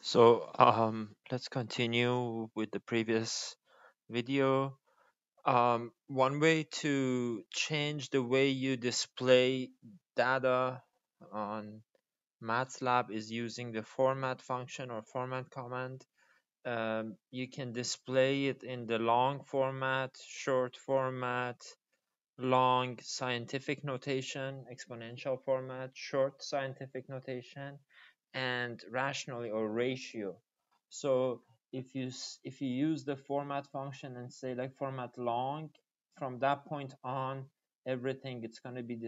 So let's continue with the previous video. One way to change the way you display data on MATLAB is using the format function or format command. You can display it in the long format, short format, long scientific notation, exponential format, short scientific notation, and rationally or ratio. So if you use the format function and say like format long, from that point on everything it's going to be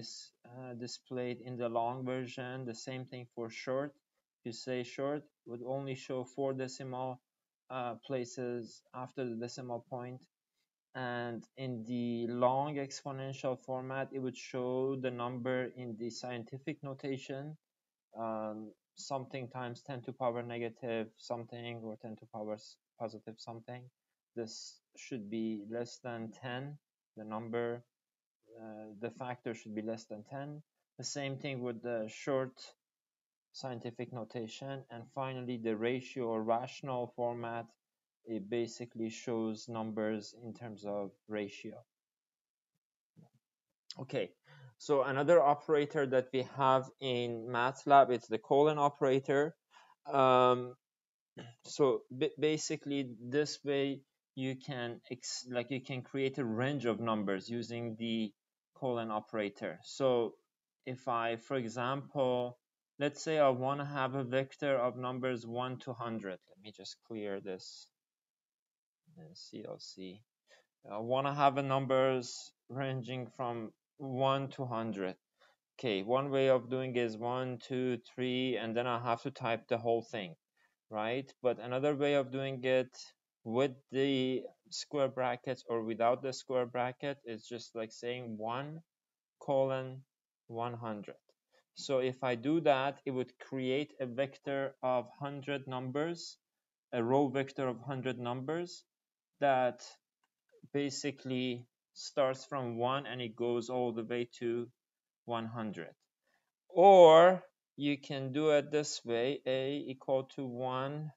displayed in the long version. The same thing for short. If you say short, it would only show 4 decimal places after the decimal point, and in the long exponential format it would show the number in the scientific notation, something times 10 to power negative something or 10 to power positive something. This should be less than 10. The number, the factor should be less than 10. The same thing with the short scientific notation. And finally, the ratio or rational format, it basically shows numbers in terms of ratio. Okay, so another operator that we have in MATLAB, it's the colon operator. So basically this way you can you can create a range of numbers using the colon operator. So if I, for example, let's say I want to have a vector of numbers 1 to 100. Let me just clear this in CLC. I want to have a numbers ranging from 1 to 100. Okay, one way of doing is 1, 2, 3, and then I have to type the whole thing, right? But another way of doing it with the square brackets or without the square bracket is just like saying 1 colon 100. So if I do that, it would create a vector of 100 numbers, a row vector of 100 numbers that basically starts from 1 and it goes all the way to 100. Or you can do it this way: a equal to 1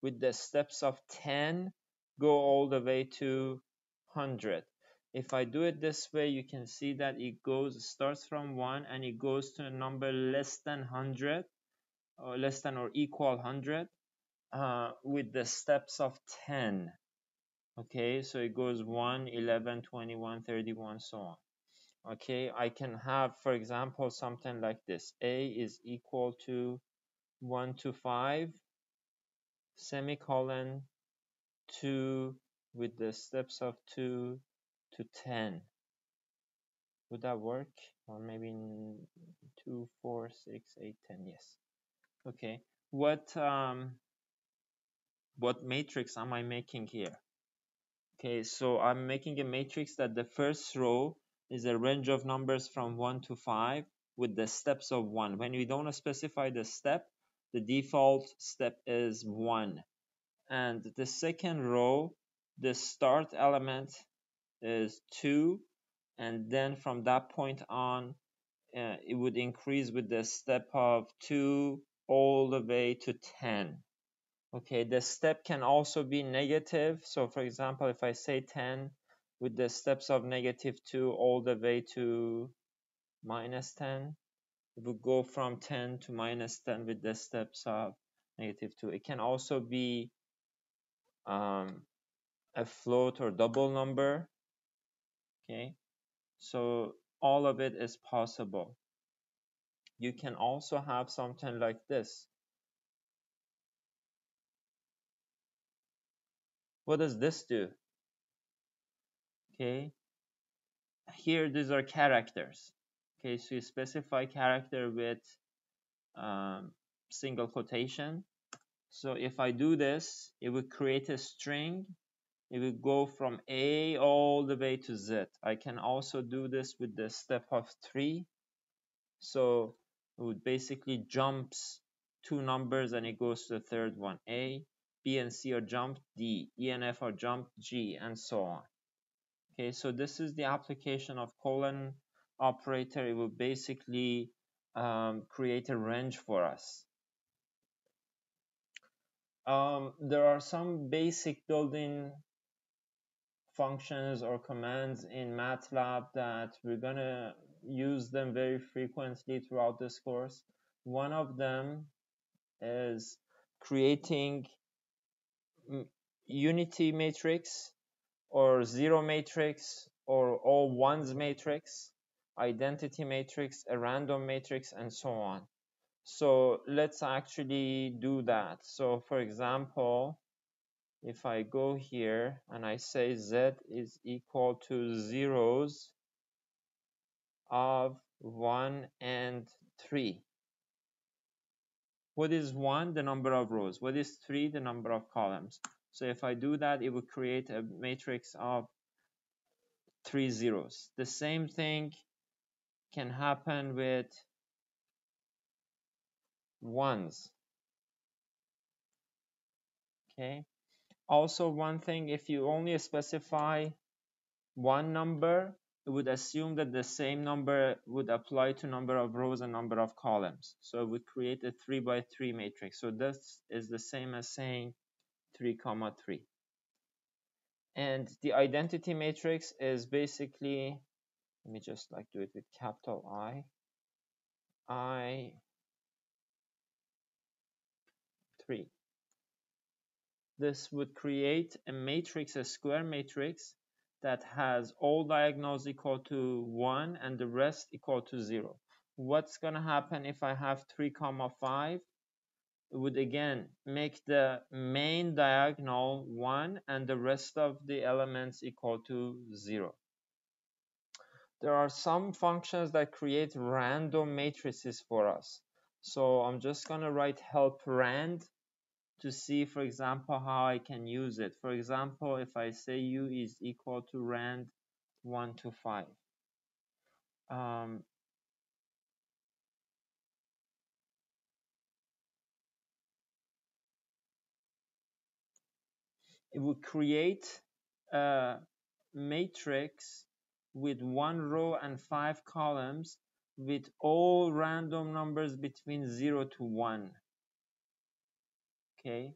with the steps of 10 go all the way to 100. If I do it this way, you can see that it starts from 1 and it goes to a number less than 100 or less than or equal 100 with the steps of 10. Okay, so it goes 1, 11, 21, 31, so on. Okay, I can have, for example, something like this: a is equal to 1 to 5 semicolon 2 with the steps of 2 to 10. Would that work? Or maybe 2, 4, 6, 8, 10. Yes. Okay, what matrix am I making here? Okay, so I'm making a matrix that the first row is a range of numbers from 1 to 5 with the steps of 1. When we don't specify the step, the default step is 1. And the second row, the start element is 2. And then from that point on, it would increase with the step of 2 all the way to 10. Okay, the step can also be negative. So for example, if I say 10 with the steps of -2 all the way to -10, it would go from 10 to -10 with the steps of -2. It can also be a float or double number. Okay, so all of it is possible. You can also have something like this. What does this do? Okay, here these are characters. Okay, so you specify character with single quotation. So if I do this, it would create a string. It would go from A all the way to Z. I can also do this with the step of 3. So it would basically jumps 2 numbers and it goes to the third one. A, B, and C are jumped D, E and F are jumped G, and so on. Okay, so this is the application of colon operator. It will basically create a range for us. There are some basic built-in functions or commands in MATLAB that we're gonna use them very frequently throughout this course. One of them is creating unity matrix or zero matrix or all ones matrix, identity matrix, a random matrix, and so on. So let's actually do that. So for example, if I go here and I say Z is equal to zeros of 1 and 3. What is 1? The number of rows. What is 3? The number of columns. So if I do that, it would create a matrix of 3 zeros. The same thing can happen with ones. Okay. Also, one thing, if you only specify one number, it would assume that the same number would apply to number of rows and number of columns. So it would create a 3 by 3 matrix. So this is the same as saying 3 comma 3. And the identity matrix is basically, let me just like do it with capital I 3. This would create a matrix, a square matrix that has all diagonals equal to 1 and the rest equal to 0. What's going to happen if I have 3 comma 5? It would again make the main diagonal 1 and the rest of the elements equal to 0. There are some functions that create random matrices for us. So I'm just going to write help rand to see, for example, how I can use it. For example, if I say u is equal to rand 1 to 5. It would create a matrix with 1 row and 5 columns with all random numbers between 0 to 1. Okay,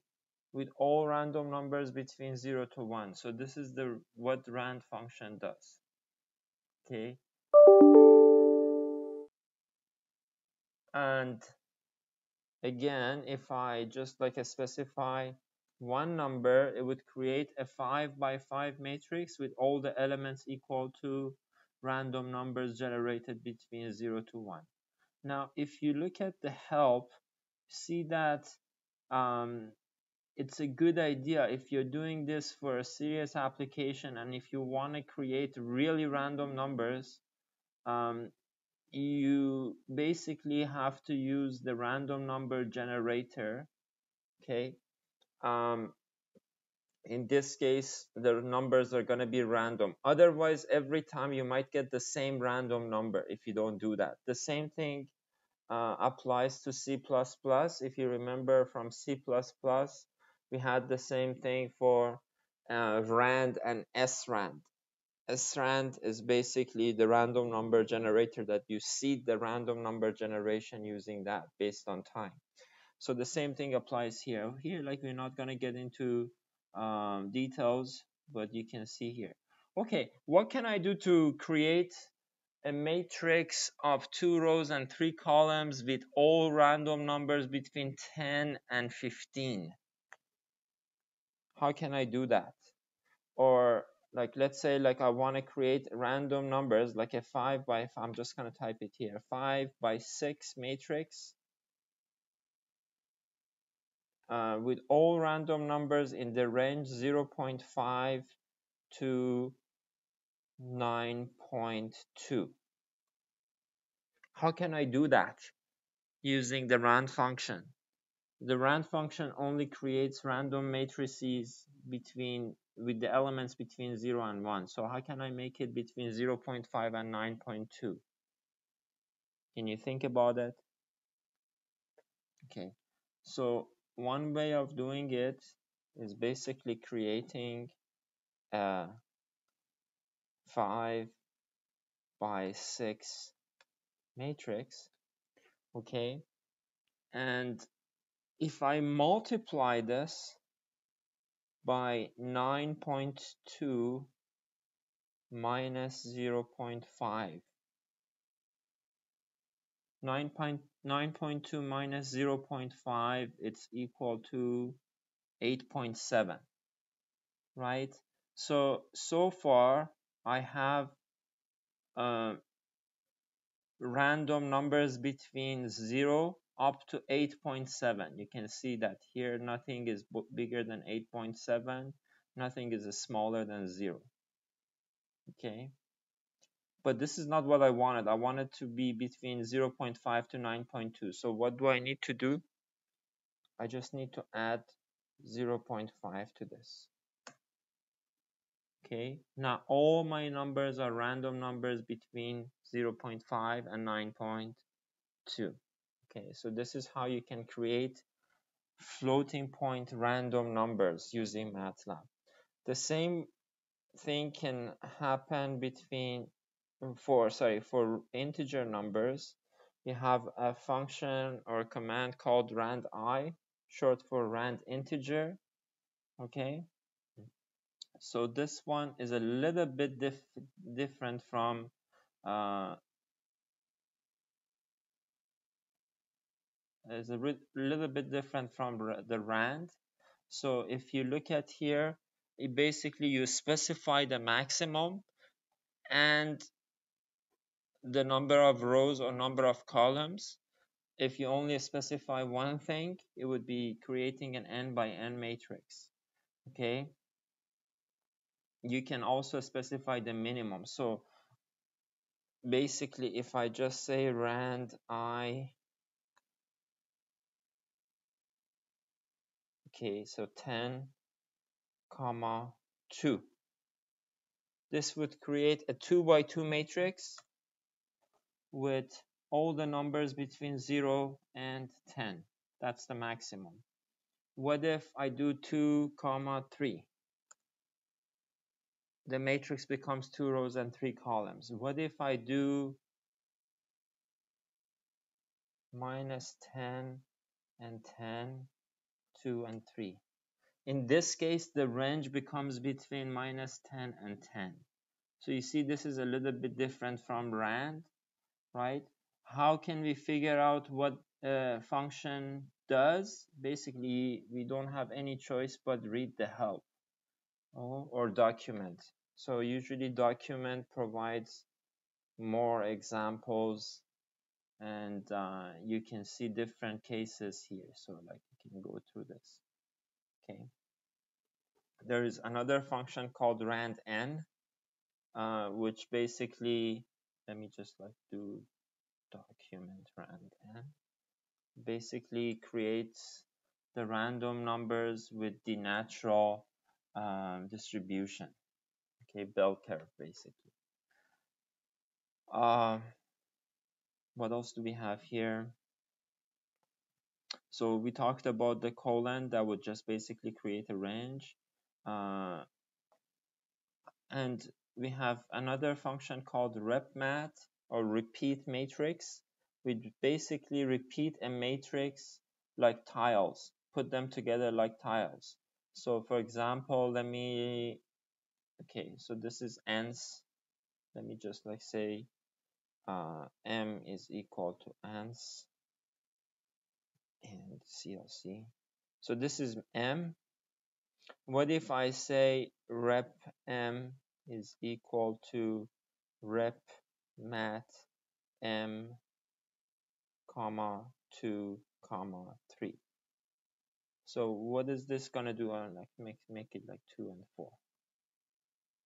with all random numbers between 0 to 1. So this is what rand function does. Okay, and again, if I just like specify one number, it would create a 5 by 5 matrix with all the elements equal to random numbers generated between 0 to 1. Now, if you look at the help, see that it's a good idea if you're doing this for a serious application and if you want to create really random numbers, you basically have to use the random number generator. Okay, in this case the numbers are going to be random. Otherwise, every time you might get the same random number if you don't do that. The same thing applies to C++. If you remember from C++, we had the same thing for rand and srand. Srand is basically the random number generator that you seed the random number generation using that based on time. So the same thing applies here. Here, like, we're not going to get into details, but you can see here. Okay, what can I do to create a matrix of 2 rows and 3 columns with all random numbers between 10 and 15? How can I do that? Or like, let's say like I want to create random numbers like a 5 by, I'm just going to type it here, 5 by 6 matrix with all random numbers in the range 0.5 to 9.2. How can I do that using the rand function? The rand function only creates random matrices with the elements between 0 and 1. So how can I make it between 0.5 and 9.2? Can you think about it? Okay, so one way of doing it is basically creating a 5 by 6 matrix. Okay, and if I multiply this by 9.2 minus 0.5, 9.2 minus 0.5, it's equal to 8.7, right? So far I have random numbers between 0 up to 8.7. You can see that here nothing is bigger than 8.7, nothing is smaller than 0. Okay, but this is not what I wanted. I wanted to be between 0.5 to 9.2. So what do I need to do? I just need to add 0.5 to this. Okay, now all my numbers are random numbers between 0.5 and 9.2. Okay, so this is how you can create floating point random numbers using MATLAB. The same thing can happen for integer numbers. You have a function or a command called randi, short for rand integer. Okay, so this one is a little bit different from little bit different from the rand. So if you look at here, basically you specify the maximum and the number of rows or number of columns. If you only specify one thing, it would be creating an n by n matrix. Okay, you can also specify the minimum. So basically if I just say rand I, okay, so 10 comma 2, this would create a 2 by 2 matrix with all the numbers between 0 and 10. That's the maximum. What if I do 2 comma 3? The matrix becomes 2 rows and 3 columns. What if I do minus 10 and 10, 2 and 3? In this case, the range becomes between minus 10 and 10. So you see, this is a little bit different from rand, right? How can we figure out what a function does? Basically, we don't have any choice but read the help or document. So usually document provides more examples, and you can see different cases here. So like you can go through this. Okay. There is another function called rand_n, which basically, let me just like do document rand_n, basically creates the random numbers with the natural distribution. Okay, bell curve basically. What else do we have here? So we talked about the colon that would just basically create a range. And we have another function called repmat, or repeat matrix. We basically repeat a matrix like tiles, put them together like tiles. So for example, okay, so this is ans. Let me just like say m is equal to ans and CLC. So this is m. What if I say rep m is equal to rep mat m comma 2 comma 3? So what is this gonna do? Like make it like 2 and 4.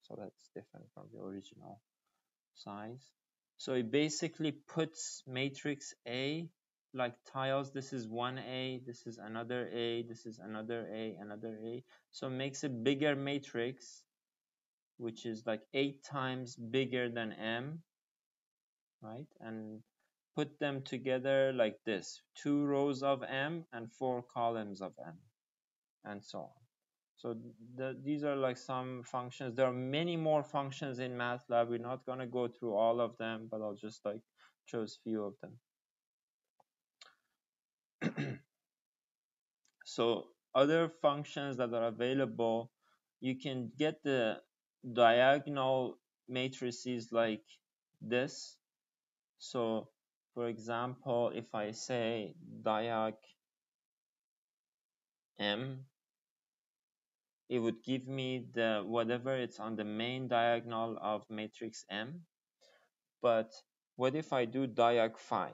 So that's different from the original size. So it basically puts matrix A like tiles. This is one A, this is another A, this is another A, another A. So it makes a bigger matrix, which is like 8 times bigger than M, right? And put them together like this: 2 rows of M and 4 columns of M, and so on. So these are like some functions. There are many more functions in MATLAB. We're not going to go through all of them, but I'll just like choose few of them. So other functions that are available, you can get the diagonal matrices like this. So for example, if I say diag m, it would give me the whatever it's on the main diagonal of matrix M. But what if I do diag 5?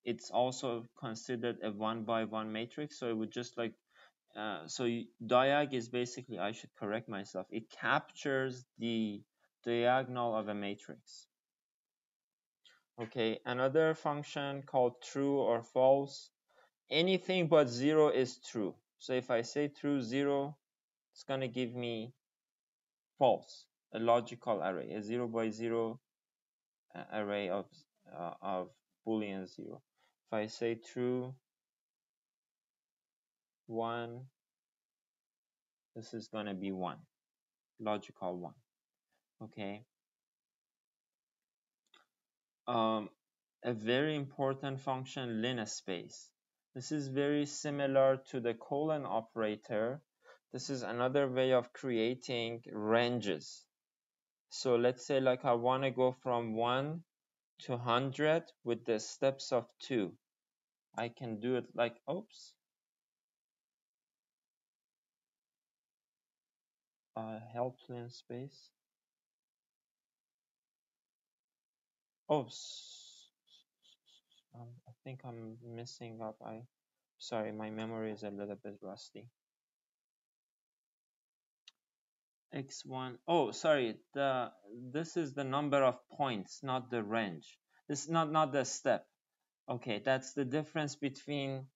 It's also considered a 1 by 1 matrix, so it would just like diag is basically, I should correct myself, it captures the diagonal of a matrix. Okay, another function called true or false. Anything but 0 is true. So if I say true 0, it's going to give me false, a logical array, a 0 by 0 array of Boolean 0. If I say true 1, this is going to be 1, logical 1. Okay. A very important function, linspace. This is very similar to the colon operator. This is another way of creating ranges. So let's say like I want to go from 1 to 100 with the steps of 2. I can do it like, oops. Help linspace. Oops. I think I'm messing up. Sorry, my memory is a little bit rusty. X1. Oh, sorry. This is the number of points, not the range. This is not the step. Okay, that's the difference between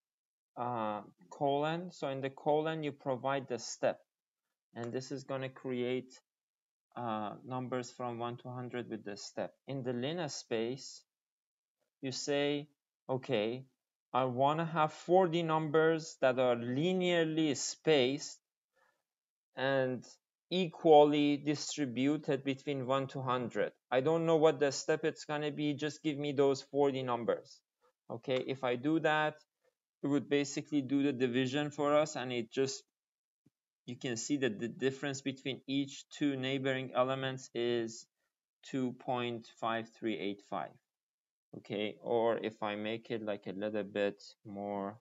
colon. So in the colon, you provide the step, and this is going to create numbers from 1 to 100 with the step. In the linspace, you say, okay, I want to have 40 numbers that are linearly spaced and equally distributed between 1 to 100. I don't know what the step it's going to be. Just give me those 40 numbers. Okay, if I do that, it would basically do the division for us, and it just, you can see that the difference between each two neighboring elements is 2.5385. Okay, or if I make it like a little bit more,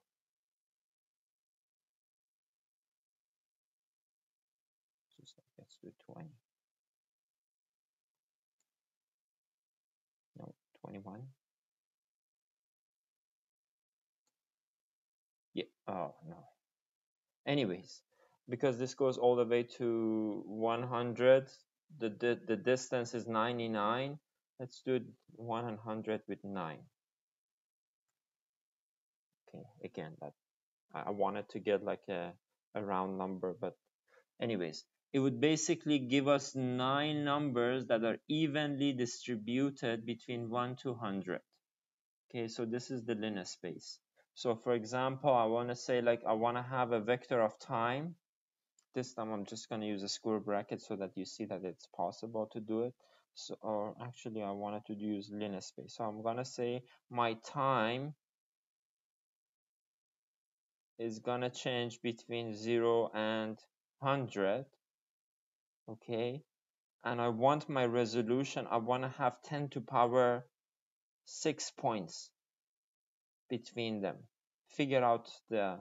let's do 20. No, 21. Yeah, oh no. Anyways, because this goes all the way to 100, the distance is 99. Let's do 100 with 9. Okay, again, that I wanted to get like a round number, but anyways, it would basically give us 9 numbers that are evenly distributed between 1 to 100. Okay, so this is the linspace. So for example, I want to say like I want to have a vector of time. This time I'm just going to use a square bracket so that you see that it's possible to do it. So, or actually I wanted to use linspace. So I'm going to say my time is going to change between 0 and 100. Okay. And I want my resolution, I want to have 10 to power 6 points between them. Figure out the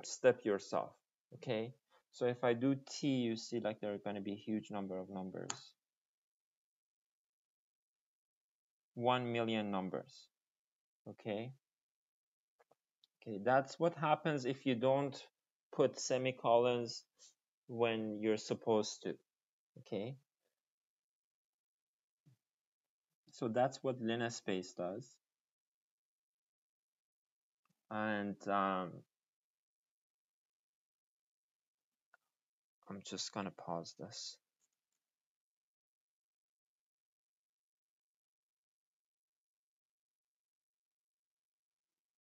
step yourself. Okay. So if I do t, you see like there are going to be a huge number of numbers. 1 million numbers. Okay. Okay, that's what happens if you don't put semicolons when you're supposed to. Okay. So that's what linspace does. And I'm just gonna pause this.